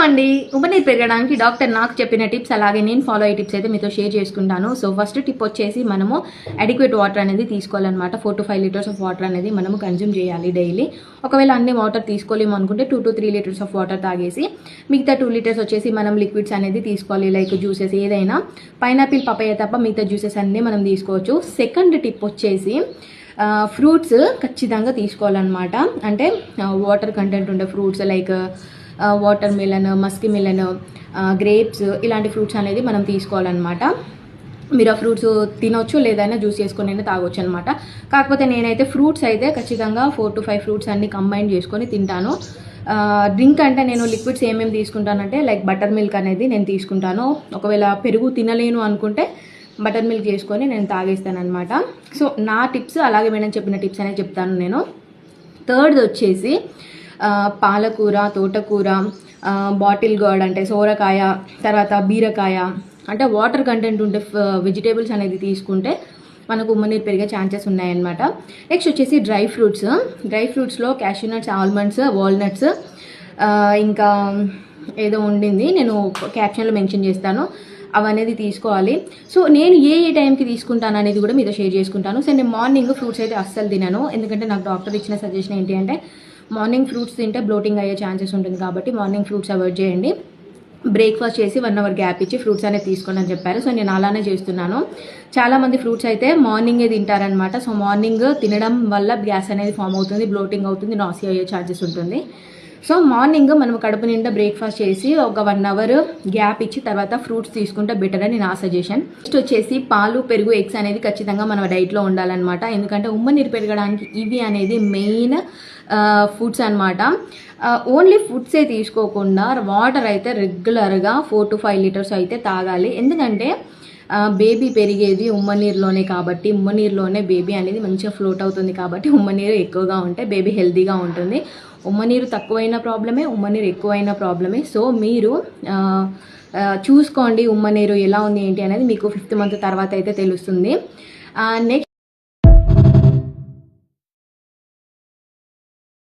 అండి. ఉమ్మనీరు పెరగడానికి డాక్టర్ నాకు చెప్పిన టిప్స్ అలాగే నేను ఫాలో అయ్యే టిప్స్ అయితే మీతో షేర్ చేసుకుంటాను. సో ఫస్ట్ టిప్ వచ్చేసి మనము అడిక్వేట్ వాటర్ అనేది తీసుకోవాలన్నమాట. 4 to 5 లీటర్స్ ఆఫ్ వాటర్ అనేది మనము కన్జ్యూమ్ చేయాలి డైలీ. ఒకవేళ అన్ని వాటర్ తీసుకోలేము అనుకుంటే 2 to 3 లీటర్స్ ఆఫ్ వాటర్ తాగేసి మిగతా 2 లీటర్స్ వచ్చేసి మనం లిక్విడ్స్ అనేది తీసుకోవాలి. లైక్ జ్యూసెస్ ఏదైనా, పైనాపిల్ పపాయ తప్ప మిగతా జ్యూసెస్ అన్నీ మనం తీసుకోవచ్చు. సెకండ్ టిప్ వచ్చేసి ఫ్రూట్స్ ఖచ్చితంగా తీసుకోవాలన్నమాట. అంటే వాటర్ కంటెంట్ ఉండే fruits like water melon, Maski melon, grapes ఇలాంటి ఫ్రూట్స్ అనేది మనం తీసుకోవాలన్నమాట. మీరు ఆ ఫ్రూట్స్ తినొచ్చు, లేదైనా జ్యూస్ చేసుకొని అయినా తాగొచ్చు అనమాట. కాకపోతే నేనైతే ఫ్రూట్స్ అయితే ఖచ్చితంగా 4 to 5 ఫ్రూట్స్ అన్ని కంబైన్ చేసుకొని తింటాను. డ్రింక్ అంటే నేను లిక్విడ్స్ ఏమేమి తీసుకుంటానంటే లైక్ బటర్ మిల్క్ అనేది నేను తీసుకుంటాను. ఒకవేళ పెరుగు తినలేను అనుకుంటే బటర్ మిల్క్ చేసుకొని నేను తాగేస్తాను అనమాట. సో నా టిప్స్ అలాగే మేడం చెప్పిన టిప్స్ అనేది చెప్తాను నేను. థర్డ్ వచ్చేసి పాలకూర, తోటకూర, బాటిల్ గార్డ్ అంటే సోరకాయ, తర్వాత బీరకాయ అంటే వాటర్ కంటెంట్ ఉండే వెజిటేబుల్స్ అనేది తీసుకుంటే మనకు ఉమ్మనీరు పెరిగే ఛాన్సెస్ ఉన్నాయన్నమాట. నెక్స్ట్ వచ్చేసి డ్రై ఫ్రూట్స్లో క్యాష్యూ నట్స్, ఆల్మండ్స్, వాల్నట్స్, ఇంకా ఏదో ఉండింది నేను క్యాప్షన్లో మెన్షన్ చేస్తాను, అవనేది తీసుకోవాలి. సో నేను ఏ టైంకి తీసుకుంటాను అనేది కూడా మీతో షేర్ చేసుకుంటాను. సో నేను మార్నింగ్ ఫ్రూట్స్ అయితే అస్సలు తినను, ఎందుకంటే నాకు డాక్టర్ ఇచ్చిన సజెషన్ ఏంటి అంటే మార్నింగ్ ఫ్రూట్స్ తింటే బ్లోటింగ్ అయ్యే ఛాన్సెస్ ఉంటుంది కాబట్టి మార్నింగ్ ఫ్రూట్స్ అవాయిడ్ చేయండి. బ్రేక్ఫాస్ట్ చేసి 1 hour గ్యాప్ ఇచ్చి ఫ్రూట్స్ అనేది తీసుకోండి అని చెప్పారు. సో నేను అలానే చేస్తున్నాను. చాలామంది ఫ్రూట్స్ అయితే మార్నింగే తింటారనమాట. సో మార్నింగ్ తినడం వల్ల గ్యాస్ అనేది ఫామ్ అవుతుంది, బ్లోటింగ్ అవుతుంది, నాసియా అయ్యే ఛాన్సెస్ ఉంటుంది. సో మార్నింగ్ మనం కడుపు నిండా బ్రేక్ఫాస్ట్ చేసి ఒక 1 hour గ్యాప్ ఇచ్చి తర్వాత ఫ్రూట్స్ తీసుకుంటే బెటర్ అని నా సజెషన్. నెక్స్ట్ వచ్చేసి పాలు, పెరుగు, ఎగ్స్ అనేది ఖచ్చితంగా మన డైట్లో ఉండాలన్నమాట. ఎందుకంటే ఉమ్మనీరు పెరగడానికి ఇవి అనేది మెయిన్ ఫుడ్స్ అనమాట. ఓన్లీ ఫుడ్సే తీసుకోకుండా వాటర్ అయితే రెగ్యులర్గా 4 to 5 లీటర్స్ అయితే తాగాలి. ఎందుకంటే బేబీ పెరిగేది ఉమ్మనీరులోనే కాబట్టి ఉమ్మనీరులోనే బేబీ అనేది మంచిగా ఫ్లోట్ అవుతుంది కాబట్టి ఉమ్మనీరు ఎక్కువగా ఉంటే బేబీ హెల్తీగా ఉంటుంది. ఉమ్మనీరు తక్కువైన ప్రాబ్లమే, ఉమ్మనీరు ఎక్కువైన ప్రాబ్లమే. సో మీరు చూసుకోండి ఉమ్మనీరు ఎలా ఉంది ఏంటి అనేది మీకు 5th month తర్వాత అయితే తెలుస్తుంది. నెక్స్ట్